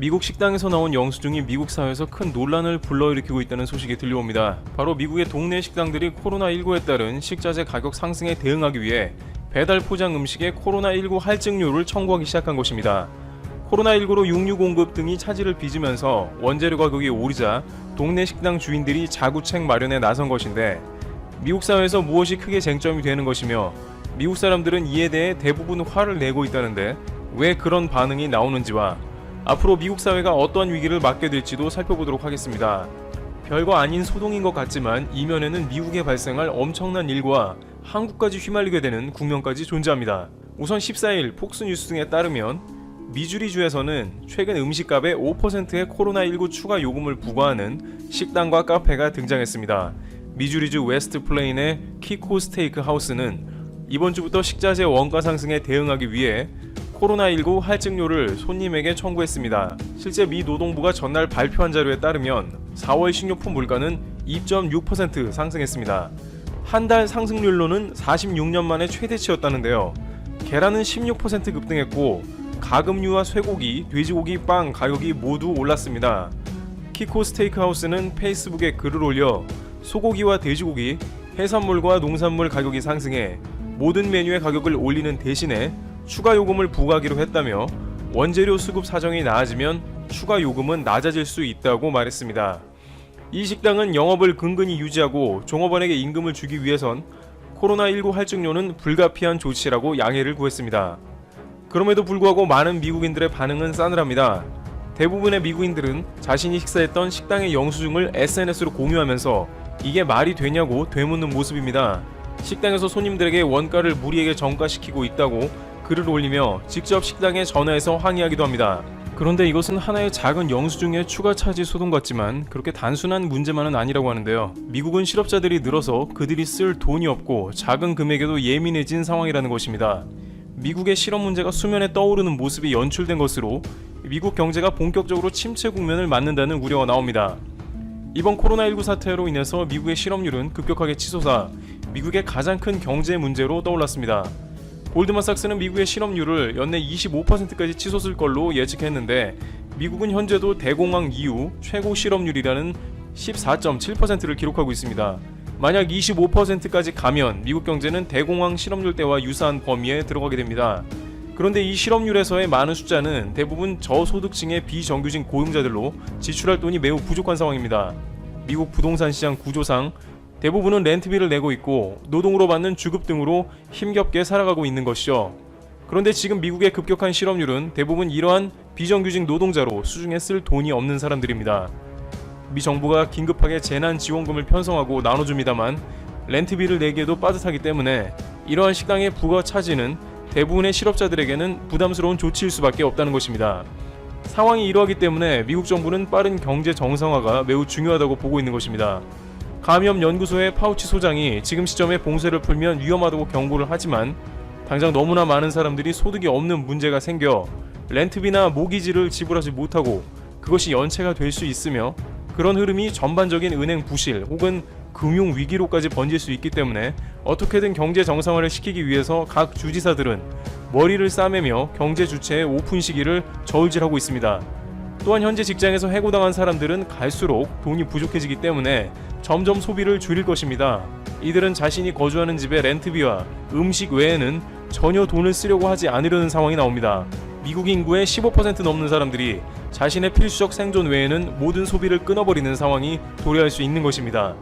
미국 식당에서 나온 영수증이 미국 사회에서 큰 논란을 불러일으키고 있다는 소식이 들려옵니다. 바로 미국의 동네 식당들이 코로나19에 따른 식자재 가격 상승에 대응하기 위해 배달 포장 음식에 코로나19 할증료를 청구하기 시작한 것입니다. 코로나19로 육류 공급 등이 차질을 빚으면서 원재료 가격이 오르자 동네 식당 주인들이 자구책 마련에 나선 것인데, 미국 사회에서 무엇이 크게 쟁점이 되는 것이며 미국 사람들은 이에 대해 대부분 화를 내고 있다는데 왜 그런 반응이 나오는지와 앞으로 미국 사회가 어떠한 위기를 맞게 될지도 살펴보도록 하겠습니다. 별거 아닌 소동인 것 같지만 이면에는 미국에 발생할 엄청난 일과 한국까지 휘말리게 되는 국면까지 존재합니다. 우선 14일 폭스뉴스 등에 따르면 미주리주에서는 최근 음식값에 5%의 코로나19 추가 요금을 부과하는 식당과 카페가 등장했습니다. 미주리주 웨스트 플레인의 키코 스테이크 하우스는 이번 주부터 식자재 원가 상승에 대응하기 위해 코로나19 할증료를 손님에게 청구했습니다. 실제 미 노동부가 전날 발표한 자료에 따르면 4월 식료품 물가는 2.6% 상승했습니다. 한 달 상승률로는 46년 만에 최대치였다는데요. 계란은 16% 급등했고 가금류와 쇠고기, 돼지고기, 빵 가격이 모두 올랐습니다. 키코 스테이크하우스는 페이스북에 글을 올려 소고기와 돼지고기, 해산물과 농산물 가격이 상승해 모든 메뉴의 가격을 올리는 대신에 추가 요금을 부과하기로 했다며 원재료 수급 사정이 나아지면 추가 요금은 낮아질 수 있다고 말했습니다. 이 식당은 영업을 근근히 유지하고 종업원에게 임금을 주기 위해선 코로나19 할증료는 불가피한 조치라고 양해를 구했습니다. 그럼에도 불구하고 많은 미국인들의 반응은 싸늘합니다. 대부분의 미국인들은 자신이 식사했던 식당의 영수증을 SNS로 공유하면서 이게 말이 되냐고 되묻는 모습입니다. 식당에서 손님들에게 원가를 무리하게 전가시키고 있다고 글을 올리며 직접 식당에 전화해서 항의하기도 합니다. 그런데 이것은 하나의 작은 영수증의 추가 차지 소동 같지만 그렇게 단순한 문제만은 아니라고 하는데요. 미국은 실업자들이 늘어서 그들이 쓸 돈이 없고 작은 금액에도 예민해진 상황이라는 것입니다. 미국의 실업 문제가 수면에 떠오르는 모습이 연출된 것으로 미국 경제가 본격적으로 침체 국면을 맞는다는 우려가 나옵니다. 이번 코로나19 사태로 인해서 미국의 실업률은 급격하게 치솟아 미국의 가장 큰 경제 문제로 떠올랐습니다. 골드만삭스는 미국의 실업률을 연내 25%까지 치솟을 걸로 예측했는데 미국은 현재도 대공황 이후 최고 실업률이라는 14.7%를 기록하고 있습니다. 만약 25%까지 가면 미국 경제는 대공황 실업률 때와 유사한 범위에 들어가게 됩니다. 그런데 이 실업률에서의 많은 숫자는 대부분 저소득층의 비정규직 고용자들로 지출할 돈이 매우 부족한 상황입니다. 미국 부동산 시장 구조상 대부분은 렌트비를 내고 있고 노동으로 받는 주급 등으로 힘겹게 살아가고 있는 것이죠. 그런데 지금 미국의 급격한 실업률은 대부분 이러한 비정규직 노동자로 수중에 쓸 돈이 없는 사람들입니다. 미 정부가 긴급하게 재난지원금을 편성하고 나눠줍니다만 렌트비를 내기에도 빠듯하기 때문에 이러한 식당의 부가 차지는 대부분의 실업자들에게는 부담스러운 조치일 수밖에 없다는 것입니다. 상황이 이러하기 때문에 미국 정부는 빠른 경제 정상화가 매우 중요하다고 보고 있는 것입니다. 감염연구소의 파우치 소장이 지금 시점에 봉쇄를 풀면 위험하다고 경고를 하지만 당장 너무나 많은 사람들이 소득이 없는 문제가 생겨 렌트비나 모기지를 지불하지 못하고 그것이 연체가 될 수 있으며 그런 흐름이 전반적인 은행 부실 혹은 금융 위기로까지 번질 수 있기 때문에 어떻게든 경제 정상화를 시키기 위해서 각 주지사들은 머리를 싸매며 경제 주체의 오픈 시기를 저울질하고 있습니다. 또한 현재 직장에서 해고당한 사람들은 갈수록 돈이 부족해지기 때문에 점점 소비를 줄일 것입니다. 이들은 자신이 거주하는 집의 렌트비와 음식 외에는 전혀 돈을 쓰려고 하지 않으려는 상황이 나옵니다. 미국 인구의 15% 넘는 사람들이 자신의 필수적 생존 외에는 모든 소비를 끊어버리는 상황이 도래할 수 있는 것입니다.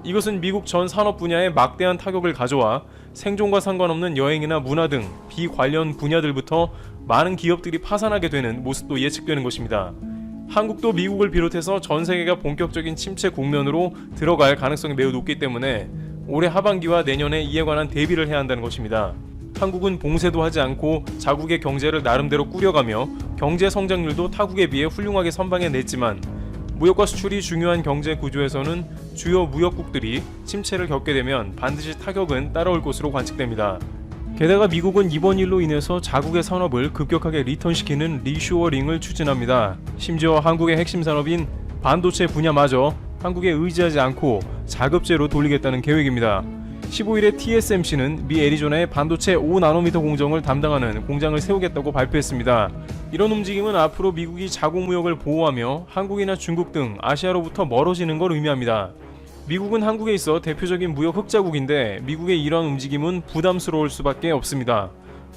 이것은 미국 전 산업 분야에 막대한 타격을 가져와 생존과 상관없는 여행이나 문화 등 비관련 분야들부터 많은 기업들이 파산하게 되는 모습도 예측되는 것입니다. 한국도 미국을 비롯해서 전 세계가 본격적인 침체 국면으로 들어갈 가능성이 매우 높기 때문에 올해 하반기와 내년에 이에 관한 대비를 해야 한다는 것입니다. 한국은 봉쇄도 하지 않고 자국의 경제를 나름대로 꾸려가며 경제 성장률도 타국에 비해 훌륭하게 선방해냈지만 무역과 수출이 중요한 경제 구조에서는 주요 무역국들이 침체를 겪게 되면 반드시 타격은 따라올 것으로 관측됩니다. 게다가 미국은 이번 일로 인해서 자국의 산업을 급격하게 리턴시키는 리쇼어링을 추진합니다. 심지어 한국의 핵심 산업인 반도체 분야마저 한국에 의지하지 않고 자급제로 돌리겠다는 계획입니다. 15일에 TSMC는 미 애리조나의 반도체 5나노미터 공정을 담당하는 공장을 세우겠다고 발표했습니다. 이런 움직임은 앞으로 미국이 자국 무역을 보호하며 한국이나 중국 등 아시아로부터 멀어지는 걸 의미합니다. 미국은 한국에 있어 대표적인 무역 흑자국인데 미국의 이러한 움직임은 부담스러울 수밖에 없습니다.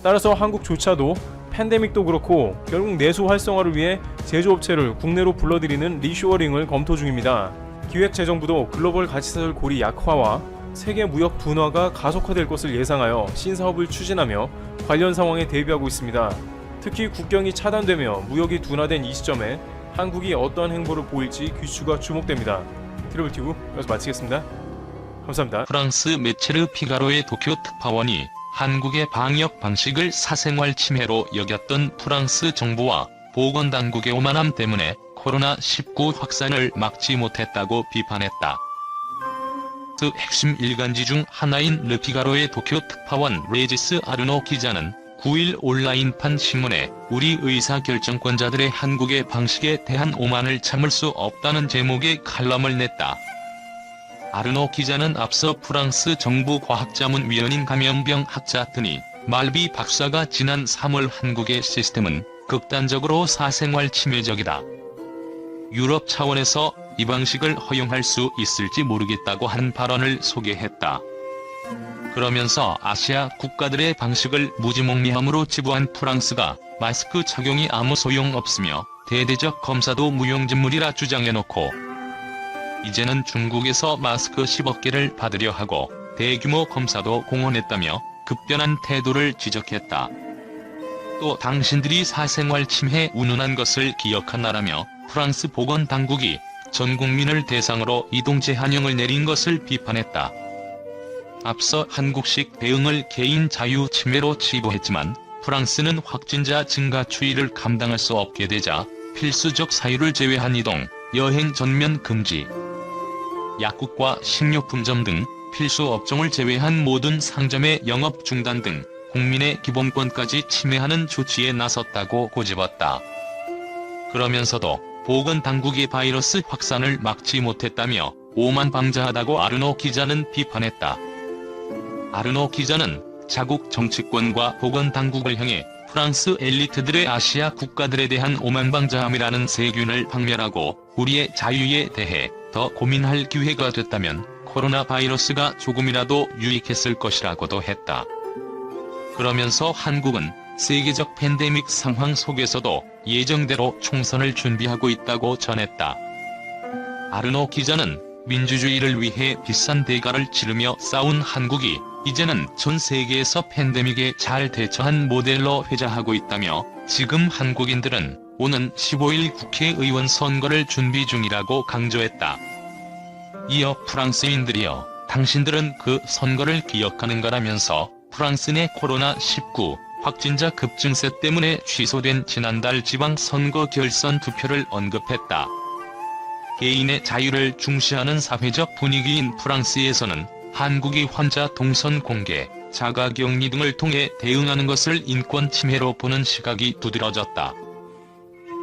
따라서 한국조차도 팬데믹도 그렇고 결국 내수 활성화를 위해 제조업체를 국내로 불러들이는 리쇼어링을 검토 중입니다. 기획재정부도 글로벌 가치사슬 고리 약화와 세계 무역 둔화가 가속화될 것을 예상하여 신사업을 추진하며 관련 상황에 대비하고 있습니다. 특히 국경이 차단되며 무역이 둔화된 이 시점에 한국이 어떠한 행보를 보일지 귀추가 주목됩니다. 트래블튜브 여기서 마치겠습니다. 감사합니다. 프랑스 매체 르 피가로의 도쿄 특파원이 한국의 방역 방식을 사생활 침해로 여겼던 프랑스 정부와 보건당국의 오만함 때문에 코로나19 확산을 막지 못했다고 비판했다. 그 핵심 일간지 중 하나인 르피가로의 도쿄 특파원 레지스 아르노 기자는 9일 온라인판 신문에 우리 의사결정권자들의 한국의 방식에 대한 오만을 참을 수 없다는 제목의 칼럼을 냈다. 아르노 기자는 앞서 프랑스 정부 과학자문위원인 감염병 학자 드니 말비 박사가 지난 3월 한국의 시스템은 극단적으로 사생활 침해적이다. 유럽 차원에서 이 방식을 허용할 수 있을지 모르겠다고 한 발언을 소개했다. 그러면서 아시아 국가들의 방식을 무지몽매함으로 지부한 프랑스가 마스크 착용이 아무 소용없으며 대대적 검사도 무용지물이라 주장해놓고 이제는 중국에서 마스크 10억 개를 받으려 하고 대규모 검사도 공언했다며 급변한 태도를 지적했다. 또 당신들이 사생활 침해 운운한 것을 기억하나라며 프랑스 보건당국이 전 국민을 대상으로 이동 제한령을 내린 것을 비판했다. 앞서 한국식 대응을 개인 자유 침해로 치부했지만 프랑스는 확진자 증가 추이를 감당할 수 없게 되자 필수적 사유를 제외한 이동, 여행 전면 금지, 약국과 식료품점 등 필수 업종을 제외한 모든 상점의 영업 중단 등 국민의 기본권까지 침해하는 조치에 나섰다고 고집었다. 그러면서도 보건당국이 바이러스 확산을 막지 못했다며 오만방자하다고 아르노 기자는 비판했다. 아르노 기자는 자국 정치권과 보건당국을 향해 프랑스 엘리트들의 아시아 국가들에 대한 오만방자함이라는 세균을 박멸하고 우리의 자유에 대해 더 고민할 기회가 됐다면 코로나 바이러스가 조금이라도 유익했을 것이라고도 했다. 그러면서 한국은 세계적 팬데믹 상황 속에서도 예정대로 총선을 준비하고 있다고 전했다. 아르노 기자는 민주주의를 위해 비싼 대가를 치르며 싸운 한국이 이제는 전 세계에서 팬데믹에 잘 대처한 모델로 회자하고 있다며 지금 한국인들은 오는 15일 국회의원 선거를 준비 중이라고 강조했다. 이어 프랑스인들이여 당신들은 그 선거를 기억하는가라면서 프랑스 내 코로나19 확진자 급증세 때문에 취소된 지난달 지방선거 결선 투표를 언급했다. 개인의 자유를 중시하는 사회적 분위기인 프랑스에서는 한국이 환자 동선 공개, 자가격리 등을 통해 대응하는 것을 인권 침해로 보는 시각이 두드러졌다.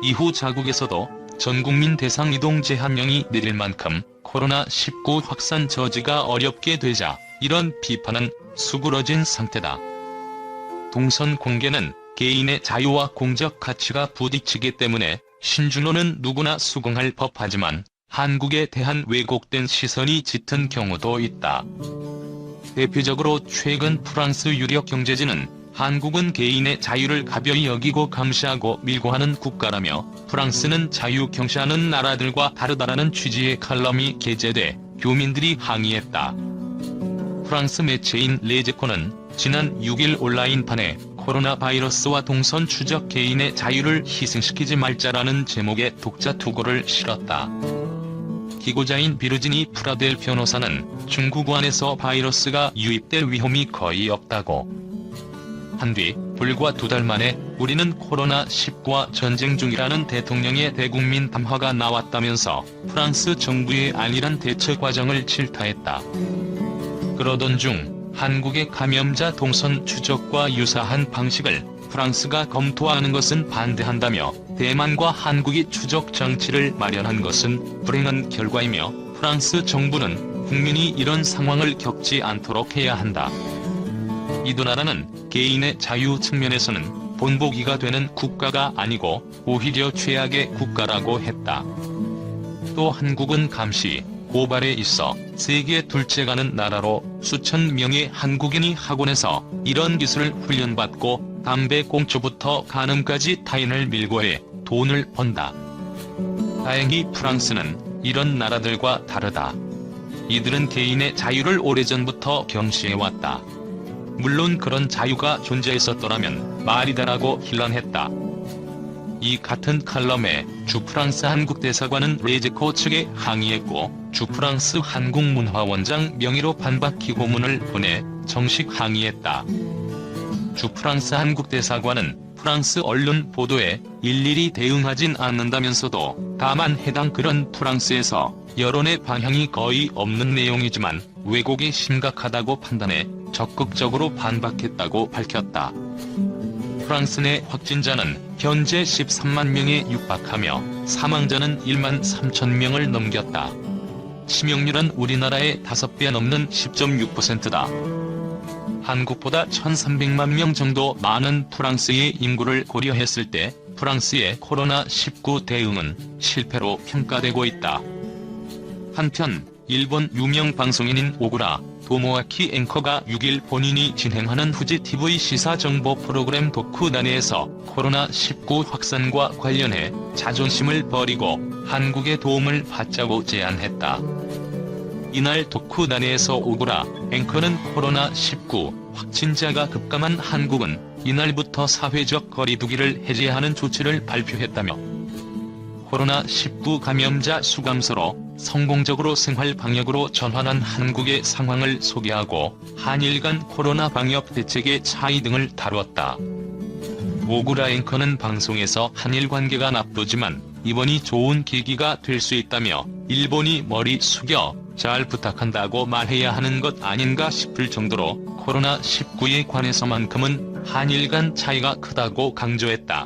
이후 자국에서도 전국민 대상 이동 제한령이 내릴 만큼 코로나19 확산 저지가 어렵게 되자 이런 비판은 수그러진 상태다. 동선 공개는 개인의 자유와 공적 가치가 부딪히기 때문에 신중로는 누구나 수긍할 법하지만 한국에 대한 왜곡된 시선이 짙은 경우도 있다. 대표적으로 최근 프랑스 유력 경제지는 한국은 개인의 자유를 가벼이 여기고 감시하고 밀고 하는 국가라며 프랑스는 자유 경시하는 나라들과 다르다라는 취지의 칼럼이 게재돼 교민들이 항의했다. 프랑스 매체인 레제코는 지난 6일 온라인판에 코로나 바이러스와 동선 추적 개인의 자유를 희생시키지 말자라는 제목의 독자 투고를 실었다. 기고자인 비르지니 프라델 변호사는 중국안에서 바이러스가 유입될 위험이 거의 없다고 한 뒤 불과 2달 만에 우리는 코로나19와 전쟁 중이라는 대통령의 대국민 담화가 나왔다면서 프랑스 정부의 안일한 대처 과정을 질타했다. 그러던 중 한국의 감염자 동선 추적과 유사한 방식을 프랑스가 검토하는 것은 반대한다며 대만과 한국이 추적 장치를 마련한 것은 불행한 결과이며 프랑스 정부는 국민이 이런 상황을 겪지 않도록 해야 한다. 이두나라는 개인의 자유 측면에서는 본보기가 되는 국가가 아니고 오히려 최악의 국가라고 했다. 또 한국은 감시, 고발에 있어 세계 둘째가는 나라로 수천 명의 한국인이 학원에서 이런 기술을 훈련받고 담배 꽁초부터 간음까지 타인을 밀고 해 돈을 번다. 다행히 프랑스는 이런 나라들과 다르다. 이들은 개인의 자유를 오래전부터 경시해왔다. 물론 그런 자유가 존재했었더라면 말이다라고 hir난했다. 이 같은 칼럼에 주프랑스 한국대사관은 레제코 측에 항의했고 주프랑스 한국문화원장 명의로 반박 기고문을 보내 정식 항의했다. 주프랑스 한국대사관은 프랑스 언론 보도에 일일이 대응하진 않는다면서도 다만 해당 글은 프랑스에서 여론의 방향이 거의 없는 내용이지만 왜곡이 심각하다고 판단해 적극적으로 반박했다고 밝혔다. 프랑스 내 확진자는 현재 13만 명에 육박하며 사망자는 1만 3천 명을 넘겼다. 치명률은 우리나라의 5배 넘는 10.6%다. 한국보다 1,300만 명 정도 많은 프랑스의 인구를 고려했을 때 프랑스의 코로나19 대응은 실패로 평가되고 있다. 한편 일본 유명 방송인인 오구라 도모아키 앵커가 6일 본인이 진행하는 후지 TV 시사 정보 프로그램 도쿠다네에서 코로나19 확산과 관련해 자존심을 버리고 한국의 도움을 받자고 제안했다. 이날 도쿠다네에서 오구라 앵커는 코로나19 확진자가 급감한 한국은 이날부터 사회적 거리두기를 해제하는 조치를 발표했다며 코로나19 감염자 수 감소로 성공적으로 생활 방역으로 전환한 한국의 상황을 소개하고 한일 간 코로나 방역 대책의 차이 등을 다루었다. 오구라 앵커는 방송에서 한일 관계가 나쁘지만 이번이 좋은 계기가 될 수 있다며 일본이 머리 숙여 잘 부탁한다고 말해야 하는 것 아닌가 싶을 정도로 코로나19에 관해서만큼은 한일 간 차이가 크다고 강조했다.